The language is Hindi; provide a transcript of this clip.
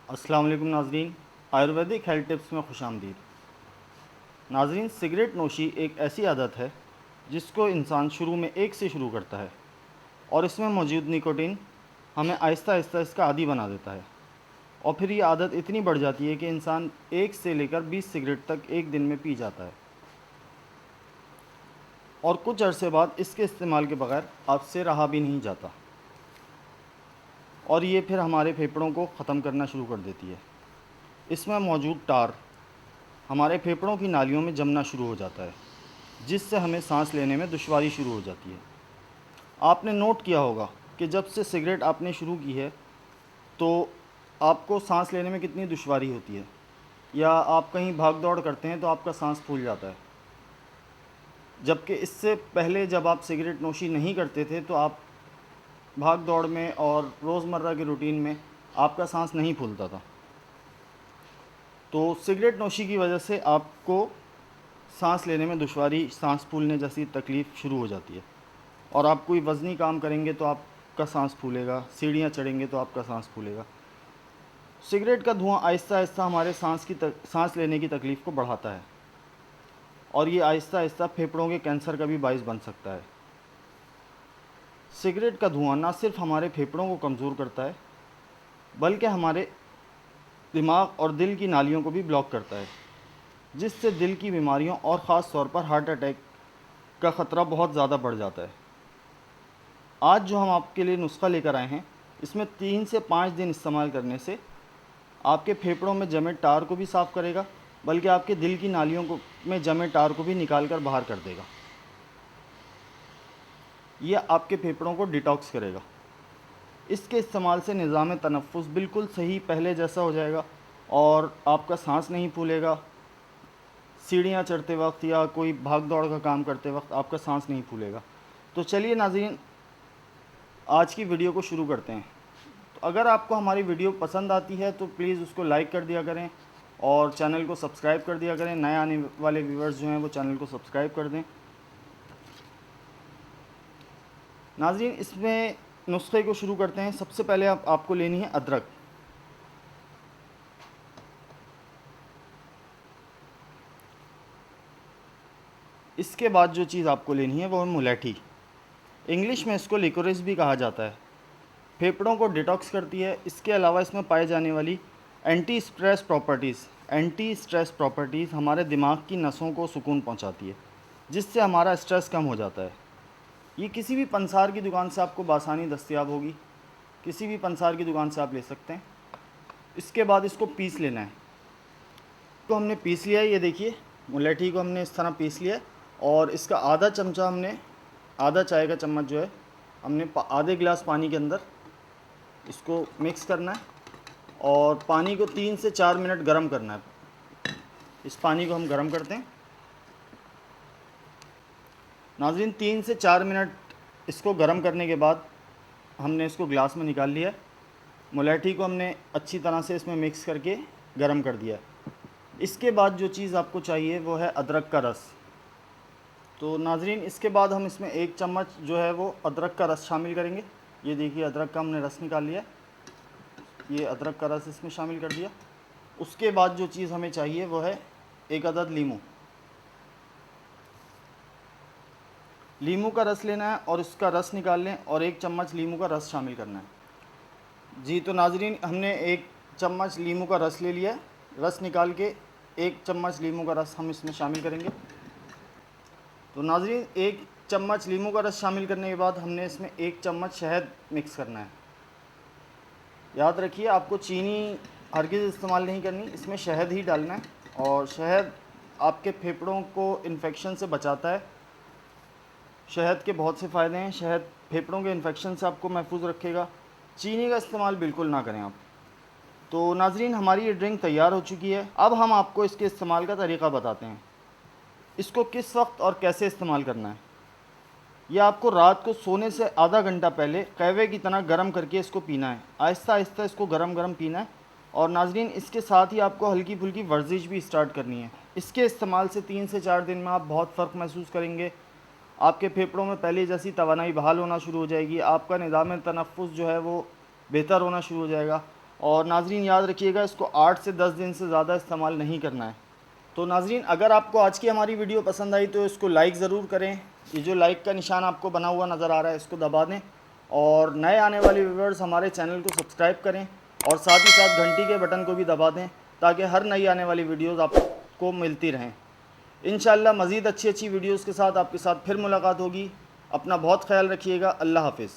अस्सलाम वालेकुम नाज़रीन, आयुर्वेदिक हेल्थ टिप्स में खुशामदीद। नाज़रीन, सिगरेट नोशी एक ऐसी आदत है जिसको इंसान शुरू में एक से शुरू करता है और इसमें मौजूद निकोटीन हमें आहिस्ता आहिस्ता इसका आदी बना देता है और फिर ये आदत इतनी बढ़ जाती है कि इंसान एक से लेकर 20 सिगरेट तक एक दिन में पी जाता है और कुछ अरसे बाद इसके इस्तेमाल के बगैर आपसे रहा भी नहीं जाता और ये फिर हमारे फेफड़ों को ख़त्म करना शुरू कर देती है। इसमें मौजूद टार हमारे फेफड़ों की नालियों में जमना शुरू हो जाता है, जिससे हमें सांस लेने में दुश्वारी शुरू हो जाती है। आपने नोट किया होगा कि जब से सिगरेट आपने शुरू की है तो आपको सांस लेने में कितनी दुश्वारी होती है, या आप कहीं भाग दौड़ करते हैं तो आपका सांस फूल जाता है। जबकि इससे पहले जब आप सिगरेट नोशी नहीं करते थे तो आप भाग दौड़ में और रोज़मर्रा के रूटीन में आपका सांस नहीं फूलता था। तो सिगरेट नोशी की वजह से आपको सांस लेने में दुश्वारी, सांस फूलने जैसी तकलीफ़ शुरू हो जाती है और आप कोई वज़नी काम करेंगे तो आपका सांस फूलेगा, सीढ़ियाँ चढ़ेंगे तो आपका सांस फूलेगा। सिगरेट का धुआं आहिस्ता आहिस्ता हमारे सांस लेने की तकलीफ़ को बढ़ाता है और ये आहिस्ता आहिस्ता फेफड़ों के कैंसर का भी बाइस बन सकता है। सिगरेट का धुआं ना सिर्फ हमारे फेफड़ों को कमज़ोर करता है बल्कि हमारे दिमाग और दिल की नालियों को भी ब्लॉक करता है, जिससे दिल की बीमारियों और ख़ास तौर पर हार्ट अटैक का ख़तरा बहुत ज़्यादा बढ़ जाता है। आज जो हम आपके लिए नुस्खा लेकर आए हैं, इसमें 3 से 5 दिन इस्तेमाल करने से आपके फेफड़ों में जमे टार को भी साफ़ करेगा, बल्कि आपके दिल की नालियों को में जमे टार को भी निकाल कर बाहर कर देगा। यह आपके फेफड़ों को डिटॉक्स करेगा। इसके इस्तेमाल से निज़ाम तनफ़ुस बिल्कुल सही पहले जैसा हो जाएगा और आपका सांस नहीं फूलेगा। सीढ़ियाँ चढ़ते वक्त या कोई भाग दौड़ का काम करते वक्त आपका सांस नहीं फूलेगा। तो चलिए नाज़रीन, आज की वीडियो को शुरू करते हैं। तो अगर आपको हमारी वीडियो पसंद आती है तो प्लीज़ उसको लाइक कर दिया करें और चैनल को सब्सक्राइब कर दिया करें। नए आने वाले व्यूवर्स जो हैं वो चैनल को सब्सक्राइब कर दें। नाज़रीन, इसमें नुस्खे को शुरू करते हैं। सबसे पहले आपको लेनी है अदरक। इसके बाद जो चीज़ आपको लेनी है वो है मुलेठी। इंग्लिश में इसको लिकोरिस भी कहा जाता है। फेफड़ों को डिटॉक्स करती है। इसके अलावा इसमें पाई जाने वाली एंटी स्ट्रेस प्रॉपर्टीज़ हमारे दिमाग की नसों को सुकून पहुंचाती है, जिससे हमारा स्ट्रेस कम हो जाता है। ये किसी भी पंसार की दुकान से आपको बासानी दस्तयाब होगी। किसी भी पंसार की दुकान से आप ले सकते हैं। इसके बाद इसको पीस लेना है। तो हमने पीस लिया है, ये देखिए मुलेठी को हमने इस तरह पीस लिया है और इसका आधा चमचा हमने, आधा चाय का चम्मच जो है, हमने आधे गिलास पानी के अंदर इसको मिक्स करना है और पानी को 3 से 4 मिनट गर्म करना है। इस पानी को हम गर्म करते हैं। नाज़रीन, 3 से 4 मिनट इसको गर्म करने के बाद हमने इसको गिलास में निकाल लिया है। मुलेठी को हमने अच्छी तरह से इसमें मिक्स करके गर्म कर दिया है। इसके बाद जो चीज़ आपको चाहिए वो है अदरक का रस। तो नाज़रीन, इसके बाद हम इसमें 1 चम्मच जो है वो अदरक का रस शामिल करेंगे। ये देखिए अदरक का हमने रस निकाल लिया। ये अदरक का रस इसमें शामिल कर दिया। उसके बाद जो चीज़ हमें चाहिए वो है 1 अदद लीमू। लीमू का रस लेना है और उसका रस निकाल लें और 1 चम्मच लीमू का रस शामिल करना है। जी, तो नाज़रीन, हमने 1 चम्मच लीमू का रस ले लिया है। रस निकाल के 1 चम्मच लीमू का रस हम इसमें शामिल करेंगे। तो नाज़रीन, 1 चम्मच लीमू का रस शामिल करने के बाद हमने इसमें 1 चम्मच शहद मिक्स करना है। याद रखिए, आपको चीनी हरगिज़ इस्तेमाल नहीं करनी, इसमें शहद ही डालना है और शहद आपके फेफड़ों को इन्फेक्शन से बचाता है। शहद के बहुत से फ़ायदे हैं। शहद फेफड़ों के इन्फेक्शन से आपको महफूज रखेगा। चीनी का इस्तेमाल बिल्कुल ना करें आप। तो नाज़रीन, हमारी ये ड्रिंक तैयार हो चुकी है। अब हम आपको इसके इस्तेमाल का तरीक़ा बताते हैं। इसको किस वक्त और कैसे इस्तेमाल करना है। यह आपको रात को सोने से आधा घंटा पहले कहवे की तरह गर्म करके इसको पीना है। आहिस्ता आहिस्ता इसको गरम गरम पीना है। और नाज़रीन, इसके साथ ही आपको हल्की फुल्की वर्जिश भी स्टार्ट करनी है। इसके इस्तेमाल से 3 से 4 दिन में आप बहुत फ़र्क महसूस करेंगे। आपके फेफड़ों में पहले जैसी तवानाई बहाल होना शुरू हो जाएगी। आपका निज़ाम तनफ़ुस जो है वो बेहतर होना शुरू हो जाएगा और नाजरीन याद रखिएगा, इसको 8 से 10 दिन से ज़्यादा इस्तेमाल नहीं करना है। तो नाजरीन अगर आपको आज की हमारी वीडियो पसंद आई तो इसको लाइक ज़रूर करें। ये जो लाइक का निशान आपको बना हुआ नज़र आ रहा है इसको दबा दें, और नए आने वाले व्यूअर्स हमारे चैनल को सब्सक्राइब करें और साथ ही साथ घंटी के बटन को भी दबा दें ताकि हर नई आने वाली वीडियोज़ आपको मिलती रहें। इंशाअल्लाह मज़ीद अच्छी वीडियोज़ के साथ आपके साथ फिर मुलाकात होगी। अपना बहुत ख्याल रखिएगा। अल्लाह हाफ़िज़।